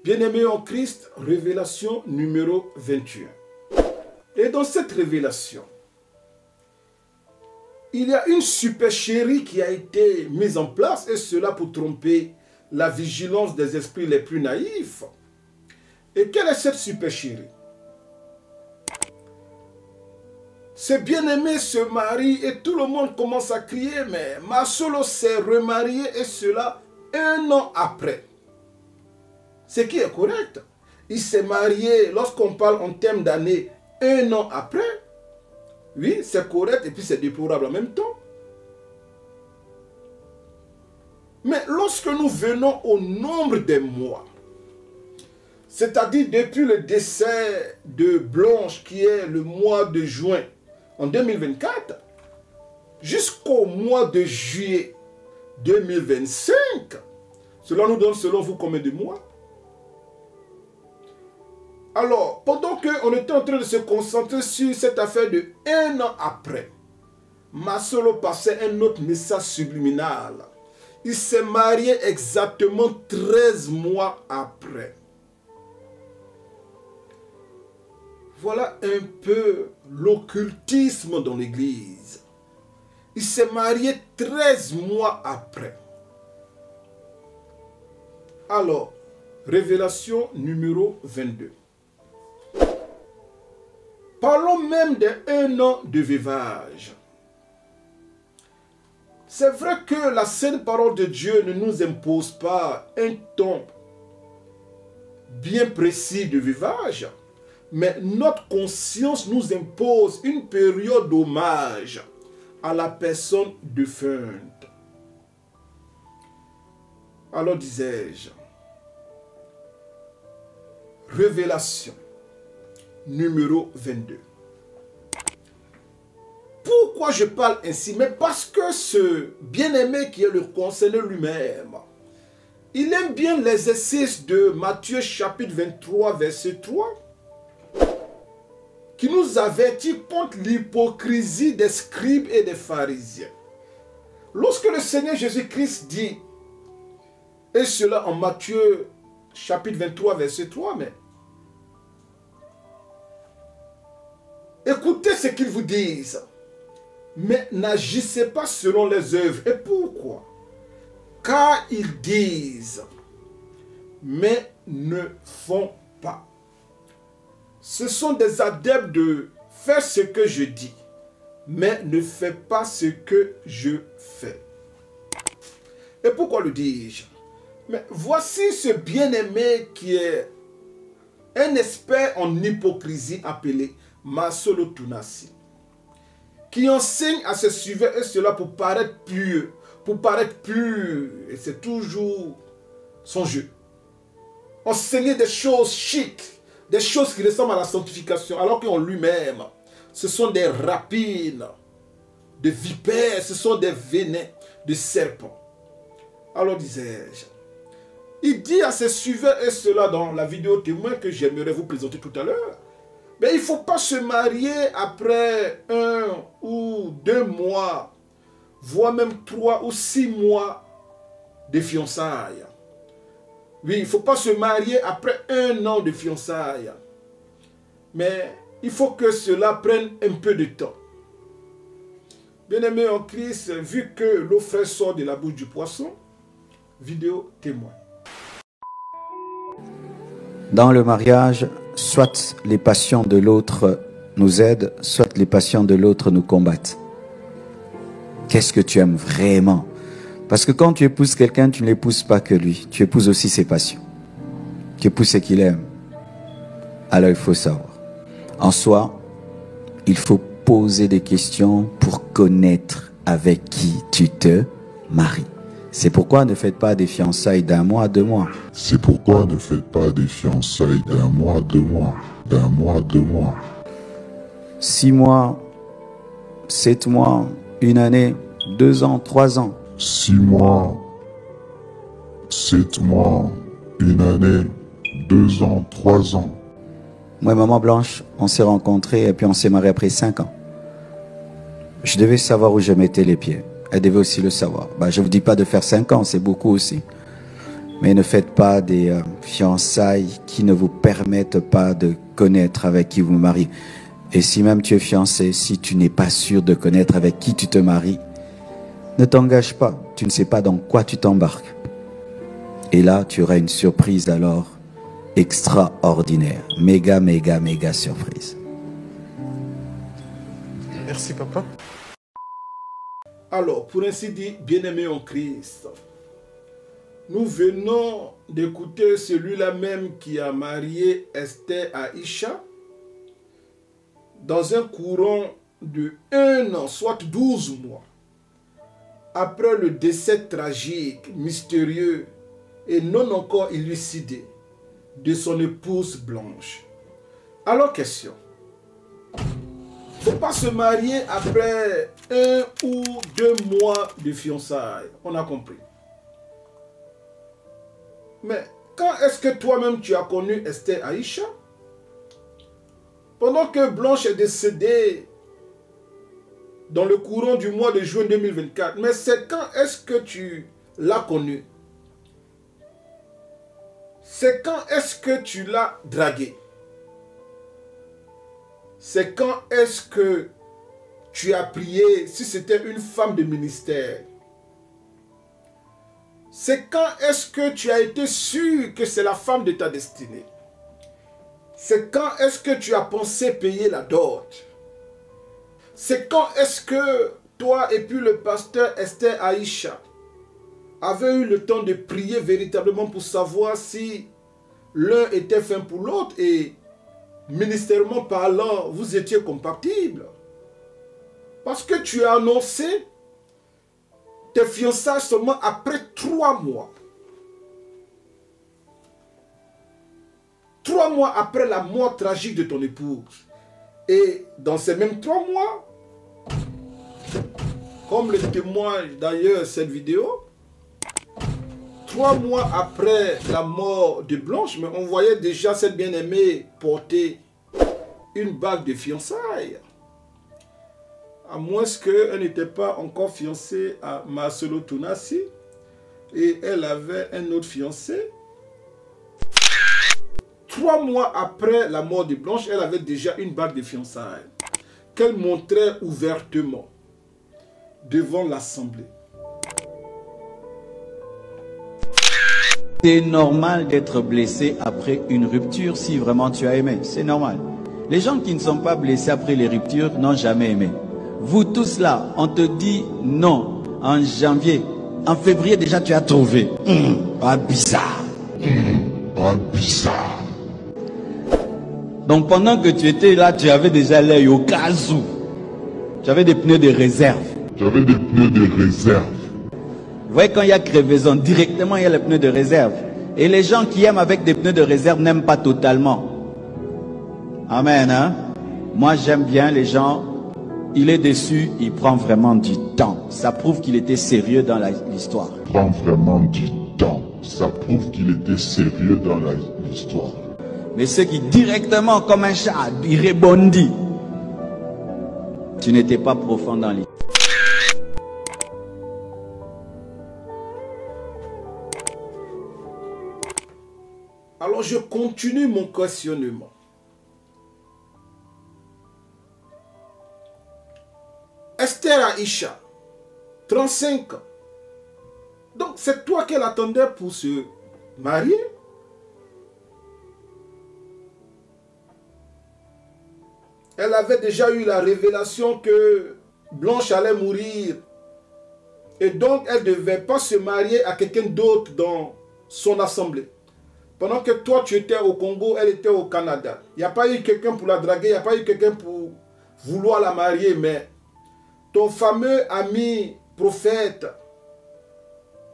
Bien-aimés en Christ, révélation numéro 21. Et dans cette révélation, il y a une supercherie qui a été mise en place, et cela pour tromper la vigilance des esprits les plus naïfs. Et quelle est cette supercherie? Ces bien-aimés se marient et tout le monde commence à crier, mais Masolo s'est remarié et cela 1 an après. Ce qui est correct. Il s'est marié, lorsqu'on parle en termes d'années, 1 an après. Oui, c'est correct et puis c'est déplorable en même temps. Mais lorsque nous venons au nombre des mois, c'est-à-dire depuis le décès de Blanche, qui est le mois de juin en 2024, jusqu'au mois de juillet 2025, cela nous donne selon vous combien de mois? Alors, pendant qu'on était en train de se concentrer sur cette affaire de 1 an après, Masolo passait un autre message subliminal. Il s'est marié exactement 13 mois après. Voilà un peu l'occultisme dans l'église. Il s'est marié 13 mois après. Alors, révélation numéro 22. Parlons même d'1 an de veuvage. C'est vrai que la sainte parole de Dieu ne nous impose pas un temps bien précis de veuvage, mais notre conscience nous impose une période d'hommage à la personne défunte. Alors disais-je, révélation numéro 22. Pourquoi je parle ainsi? Mais parce que ce bien-aimé qui est le concerné lui-même, il aime bien l'exercice de Matthieu chapitre 23 verset 3, qui nous avertit contre l'hypocrisie des scribes et des pharisiens. Lorsque le Seigneur Jésus-Christ dit, et cela en Matthieu chapitre 23 verset 3, mais écoutez ce qu'ils vous disent, mais n'agissez pas selon les œuvres. Et pourquoi? Car ils disent, mais ne font pas. Ce sont des adeptes de faire ce que je dis, mais ne fais pas ce que je fais. Et pourquoi le dis-je? Mais voici ce bien-aimé qui est un expert en hypocrisie appelé Masolo Tunasi, qui enseigne à ses suivants, et cela pour paraître pieux, pour paraître pur, et c'est toujours son jeu. Enseigner des choses chic, des choses qui ressemblent à la sanctification, alors qu'en lui-même, ce sont des rapines, des vipères, ce sont des venins de serpents. Alors disais-je, il dit à ses suivants, et cela dans la vidéo témoin que j'aimerais vous présenter tout à l'heure, mais il ne faut pas se marier après 1 ou 2 mois, voire même 3 ou 6 mois de fiançailles. Oui, il ne faut pas se marier après 1 an de fiançailles. Mais il faut que cela prenne un peu de temps. Bien-aimés en Christ, vu que l'eau fraîche sort de la bouche du poisson, vidéo témoin. Dans le mariage, soit les passions de l'autre nous aident, soit les passions de l'autre nous combattent. Qu'est-ce que tu aimes vraiment? Parce que quand tu épouses quelqu'un, tu ne l'épouses pas que lui. Tu épouses aussi ses passions. Tu épouses ce qu'il aime. Alors il faut savoir. En soi, il faut poser des questions pour connaître avec qui tu te maries. C'est pourquoi ne faites pas des fiançailles d'1 mois, 2 mois. C'est pourquoi ne faites pas des fiançailles d'1 mois, 2 mois, d'1 mois, 2 mois. 6 mois, 7 mois, 1 année, 2 ans, 3 ans. 6 mois, 7 mois, 1 année, 2 ans, 3 ans. Moi et Maman Blanche, on s'est rencontrés et puis on s'est mariés après 5 ans. Je devais savoir où je mettais les pieds. Elle devait aussi le savoir. Je ne vous dis pas de faire 5 ans, c'est beaucoup aussi. Mais ne faites pas des fiançailles qui ne vous permettent pas de connaître avec qui vous vous mariez. Et si même tu es fiancé, si tu n'es pas sûr de connaître avec qui tu te maries, ne t'engage pas. Tu ne sais pas dans quoi tu t'embarques. Et là, tu auras une surprise alors extraordinaire. Méga, méga, méga surprise. Merci, papa. Alors, pour ainsi dire, bien-aimés en Christ, nous venons d'écouter celui-là même qui a marié Esther à Isha dans un courant de 1 an, soit 12 mois, après le décès tragique, mystérieux et non encore élucidé de son épouse Blanche. Alors, question. Il ne faut pas se marier après 1 ou 2 mois de fiançailles. On a compris. Mais quand est-ce que toi-même tu as connu Esther Aïcha? Pendant que Blanche est décédée dans le courant du mois de juin 2024. Mais c'est quand est-ce que tu l'as connue? C'est quand est-ce que tu l'as draguée? C'est quand est-ce que tu as prié si c'était une femme de ministère? C'est quand est-ce que tu as été sûr que c'est la femme de ta destinée? C'est quand est-ce que tu as pensé payer la dot? C'est quand est-ce que toi et puis le pasteur Esther Aïcha avez eu le temps de prier véritablement pour savoir si l'un était fait pour l'autre et ministériellement parlant, vous étiez compatibles? Parce que tu as annoncé tes fiançailles seulement après 3 mois. 3 mois après la mort tragique de ton épouse. Et dans ces mêmes 3 mois, comme le témoigne d'ailleurs cette vidéo, 3 mois après la mort de Blanche, mais on voyait déjà cette bien-aimée porter une bague de fiançailles. À moins qu'elle n'était pas encore fiancée à Marcelo Tounassi et elle avait un autre fiancé. 3 mois après la mort de Blanche, elle avait déjà une bague de fiançailles qu'elle montrait ouvertement devant l'assemblée. C'est normal d'être blessé après une rupture si vraiment tu as aimé. C'est normal. Les gens qui ne sont pas blessés après les ruptures n'ont jamais aimé. Vous tous là, on te dit non en janvier. En février déjà tu as trouvé. Pas bizarre. Pas bizarre. Donc pendant que tu étais là, tu avais déjà l'œil au cas où. Tu avais des pneus de réserve. J'avais des pneus de réserve. Vous voyez, quand il y a crevaison, directement il y a les pneus de réserve. Et les gens qui aiment avec des pneus de réserve n'aiment pas totalement. Amen, hein? Moi j'aime bien les gens. Il est déçu, il prend vraiment du temps. Ça prouve qu'il était sérieux dans l'histoire. Prend vraiment du temps. Ça prouve qu'il était sérieux dans l'histoire. Mais ceux qui directement comme un chat, il rebondit. Tu n'étais pas profond dans l'histoire. Alors je continue mon questionnement. Esther Aïcha, 35 ans. Donc c'est toi qu'elle attendait pour se marier? Elle avait déjà eu la révélation que Blanche allait mourir. Et donc elle ne devait pas se marier à quelqu'un d'autre dans son assemblée. Pendant que toi tu étais au Congo, elle était au Canada. Il n'y a pas eu quelqu'un pour la draguer, il n'y a pas eu quelqu'un pour vouloir la marier, mais ton fameux ami prophète,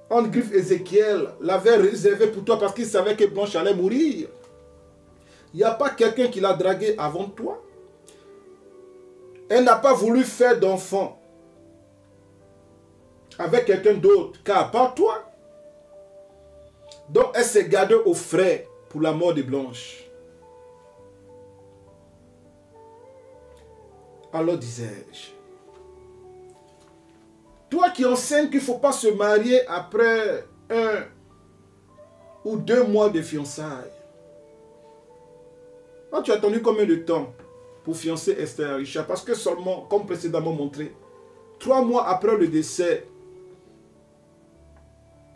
entre griffes Ézéchiel, l'avait réservé pour toi parce qu'il savait que Blanche allait mourir. Il n'y a pas quelqu'un qui l'a dragué avant toi. Elle n'a pas voulu faire d'enfant avec quelqu'un d'autre, car pas toi. Donc elle s'est gardée au frais pour la mort de Blanche. Alors disais-je, toi qui enseignes qu'il ne faut pas se marier après 1 ou 2 mois de fiançailles. Ah, tu as attendu combien de temps pour fiancer Esther et Richard? Parce que seulement, comme précédemment montré, 3 mois après le décès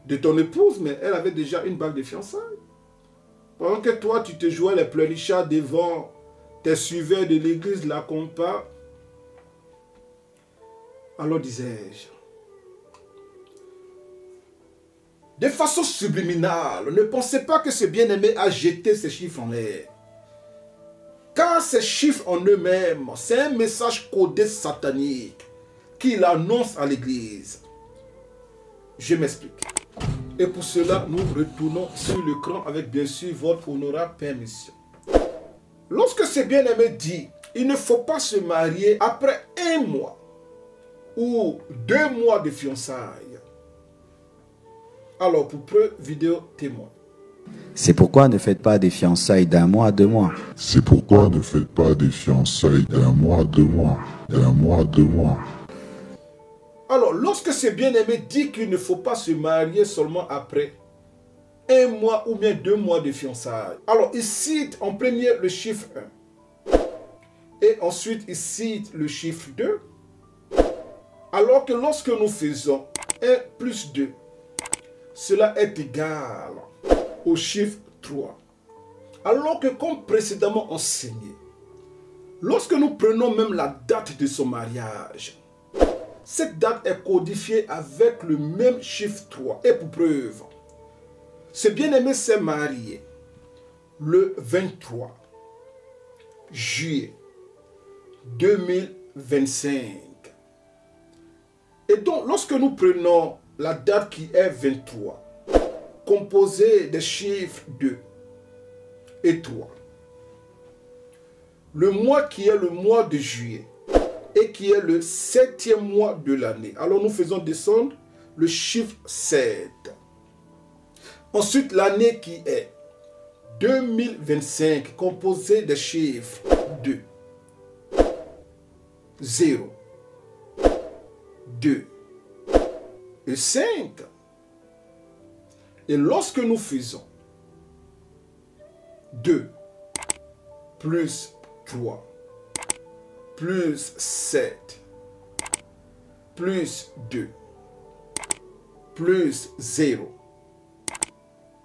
de ton épouse, mais elle avait déjà une bague de fiançailles. Pendant que toi, tu te jouais les pleurnichards devant tes suiveurs de l'église, la compas. Alors disais-je, de façon subliminale, ne pensez pas que ce bien-aimé a jeté ces chiffres en l'air. Car ces chiffres en eux-mêmes, c'est un message codé satanique qu'il annonce à l'église. Je m'explique. Et pour cela, nous retournons sur l'écran avec bien sûr votre honorable permission. Lorsque ce bien-aimé dit, il ne faut pas se marier après 1 mois ou 2 mois de fiançailles. Alors, pour preuve, vidéo témoin. C'est pourquoi ne faites pas des fiançailles d'1 mois, 2 mois. C'est pourquoi ne faites pas des fiançailles d'1 mois, 2 mois, d'1 mois, 2 mois. Alors, lorsque ce bien-aimé dit qu'il ne faut pas se marier seulement après 1 mois ou bien 2 mois de fiançailles, alors il cite en premier le chiffre 1. Et ensuite, il cite le chiffre 2. Alors que lorsque nous faisons 1 plus 2, cela est égal au chiffre 3. Alors que comme précédemment enseigné, lorsque nous prenons même la date de son mariage, cette date est codifiée avec le même chiffre 3. Et pour preuve, ce bien-aimé s'est marié le 23 juillet 2025. Et donc, lorsque nous prenons la date qui est 23, composée des chiffres 2 et 3, le mois qui est le mois de juillet et qui est le 7e mois de l'année, alors nous faisons descendre le chiffre 7. Ensuite, l'année qui est 2025, composée des chiffres 2, 0, 2 et 5. Et lorsque nous faisons 2 plus 3 plus 7 plus 2 plus 0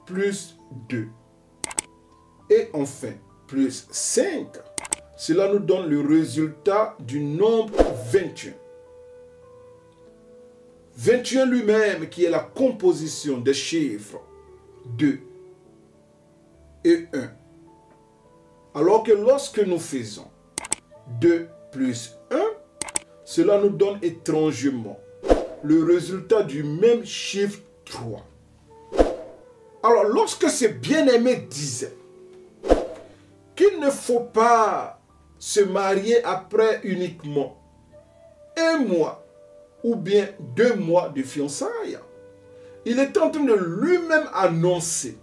plus 2 et enfin plus 5, cela nous donne le résultat du nombre 21. 21 lui-même qui est la composition des chiffres 2 et 1. Alors que lorsque nous faisons 2 plus 1, cela nous donne étrangement le résultat du même chiffre 3. Alors lorsque ce bien-aimé disait qu'il ne faut pas se marier après uniquement 1 mois ou bien 2 mois de fiançailles, il est en train de lui-même annoncer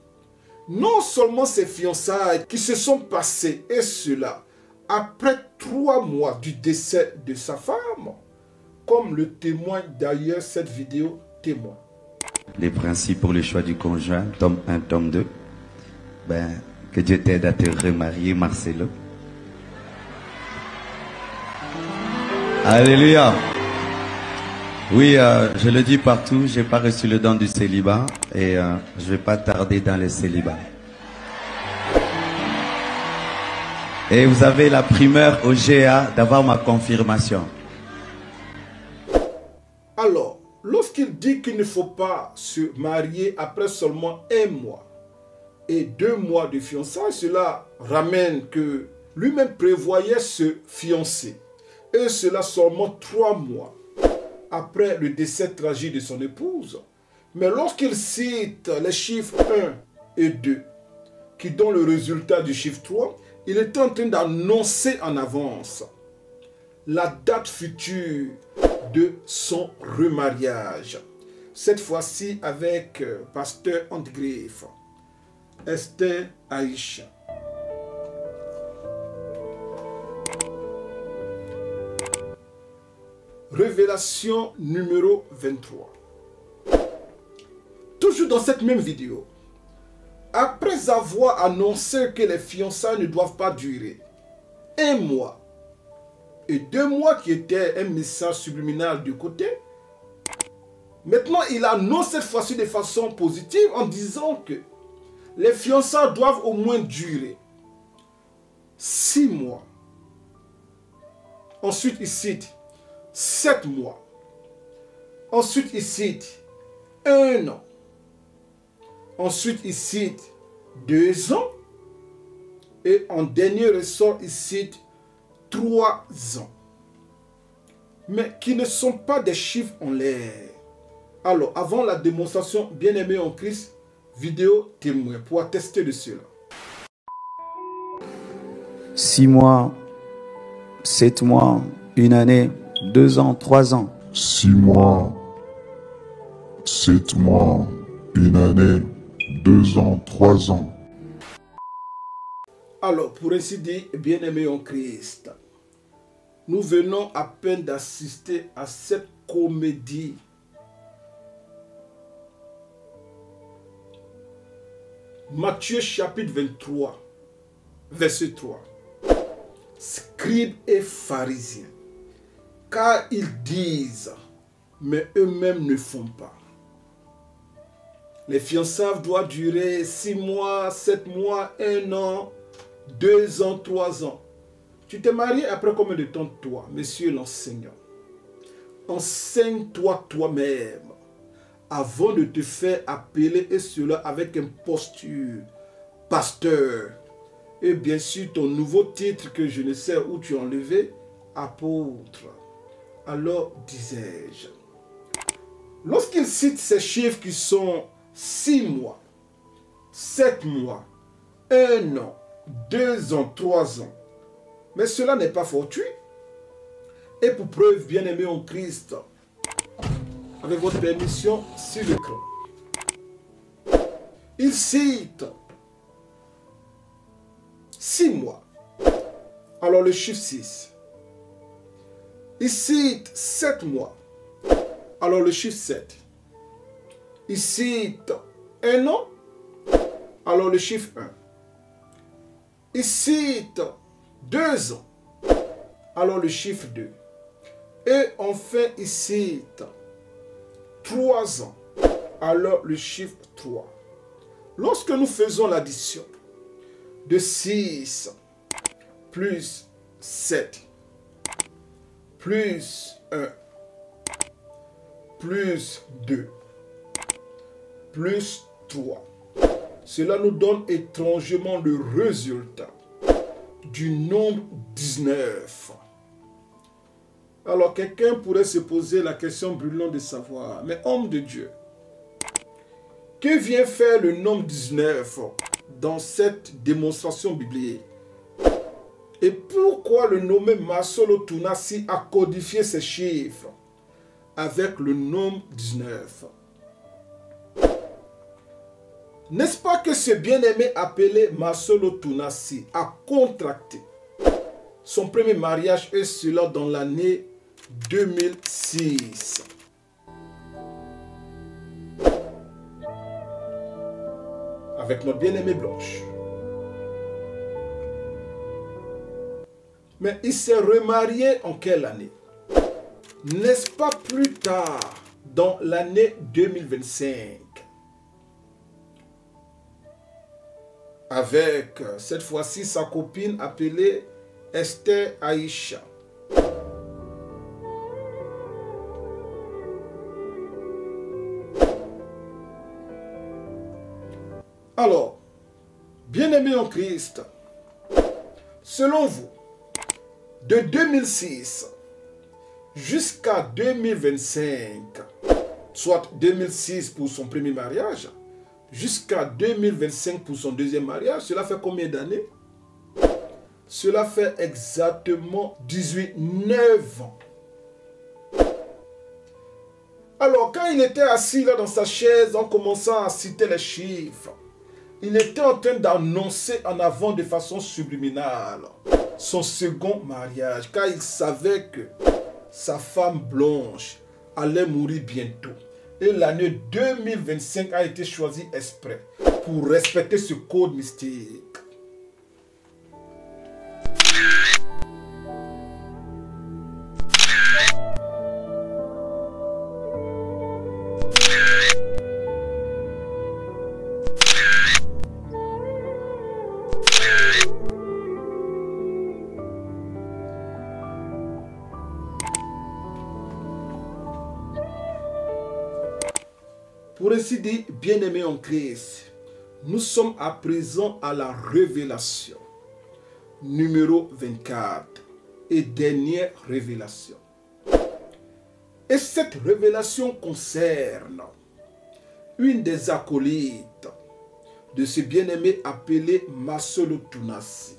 non seulement ces fiançailles qui se sont passées, et cela après 3 mois du décès de sa femme, comme le témoigne d'ailleurs cette vidéo témoin. Les principes pour le choix du conjoint, tome 1, tome 2. Que Dieu t'aide à te remarier, Marcelo. Alléluia. Oui, je le dis partout, j'ai pas reçu le don du célibat et je vais pas tarder dans le célibat. Et vous avez la primeur au GA d'avoir ma confirmation. Alors, lorsqu'il dit qu'il ne faut pas se marier après seulement 1 mois et 2 mois de fiançailles, cela ramène que lui-même prévoyait se fiancer. Et cela seulement 3 mois après le décès tragique de son épouse. Mais lorsqu'il cite les chiffres 1 et 2, qui donnent le résultat du chiffre 3, il est en train d'annoncer en avance la date future de son remariage. Cette fois-ci avec pasteur Antgriffe, Esther Aïcha. Révélation numéro 23. Toujours dans cette même vidéo, après avoir annoncé que les fiançailles ne doivent pas durer 1 mois et 2 mois qui était un message subliminal du côté, maintenant il annonce cette fois-ci de façon positive en disant que les fiançailles doivent au moins durer 6 mois. Ensuite il cite 7 mois. Ensuite il cite 1 an. Ensuite, il cite 2 ans. Et en dernier ressort, il cite 3 ans. Mais qui ne sont pas des chiffres en l'air. Alors, avant la démonstration, bien-aimé en Christ, vidéo témoin pour attester de cela. 6 mois, 7 mois, 1 année, 2 ans, 3 ans. 6 mois, 7 mois, 1 année, 2 ans, 3 ans. Alors, pour ainsi dire, bien-aimé en Christ, nous venons à peine d'assister à cette comédie. Matthieu chapitre 23, verset 3. Scribes et pharisiens, car ils disent, mais eux-mêmes ne font pas. Les fiançailles doivent durer 6 mois, 7 mois, 1 an, 2 ans, 3 ans. Tu t'es marié après combien de temps toi, monsieur l'enseignant? Enseigne-toi toi-même avant de te faire appeler et cela avec une posture, pasteur. Et bien sûr ton nouveau titre que je ne sais où tu as enlevé, apôtre. Alors disais-je, lorsqu'il cite ces chiffres qui sont 6 mois, 7 mois, 1 an, 2 ans, 3 ans. Mais cela n'est pas fortuit. Et pour preuve, bien-aimé en Christ, avec votre permission, sur l'écran, il cite 6 mois. Alors le chiffre 6. Il cite 7 mois. Alors le chiffre 7. Il cite 1 an, alors le chiffre 1. Il cite 2 ans, alors le chiffre 2. Et enfin, il cite 3 ans, alors le chiffre 3. Lorsque nous faisons l'addition de 6 plus 7 plus 1 plus 2 plus 3. Cela nous donne étrangement le résultat du nombre 19. Alors quelqu'un pourrait se poser la question brûlante de savoir, mais homme de Dieu, que vient faire le nombre 19 dans cette démonstration biblique? Et pourquoi le nommé Masolo Tunasi a codifié ces chiffres avec le nombre 19? N'est-ce pas que ce bien-aimé appelé Masolo Tunasi a contracté son premier mariage et cela dans l'année 2006? Avec notre bien-aimée Blanche. Mais il s'est remarié en quelle année? N'est-ce pas plus tard, dans l'année 2025? Avec cette fois-ci sa copine appelée Esther Aïcha. Alors, bien-aimés en Christ, selon vous, de 2006 jusqu'à 2025, soit 2006 pour son premier mariage, jusqu'à 2025 pour son deuxième mariage, cela fait combien d'années? Cela fait exactement 9 ans. Alors, quand il était assis là dans sa chaise, en commençant à citer les chiffres, il était en train d'annoncer en avant de façon subliminale son second mariage, car il savait que sa femme Blanche allait mourir bientôt. Et l'année 2025 a été choisie exprès pour respecter ce code mystique. Pour ainsi dire, bien-aimés en Christ, nous sommes à présent à la révélation numéro 24 et dernière révélation. Et cette révélation concerne une des acolytes de ce bien-aimé appelé Marcelo Tounassi.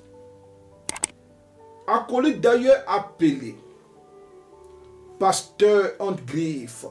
Acolyte d'ailleurs appelé Pasteur Antgriffe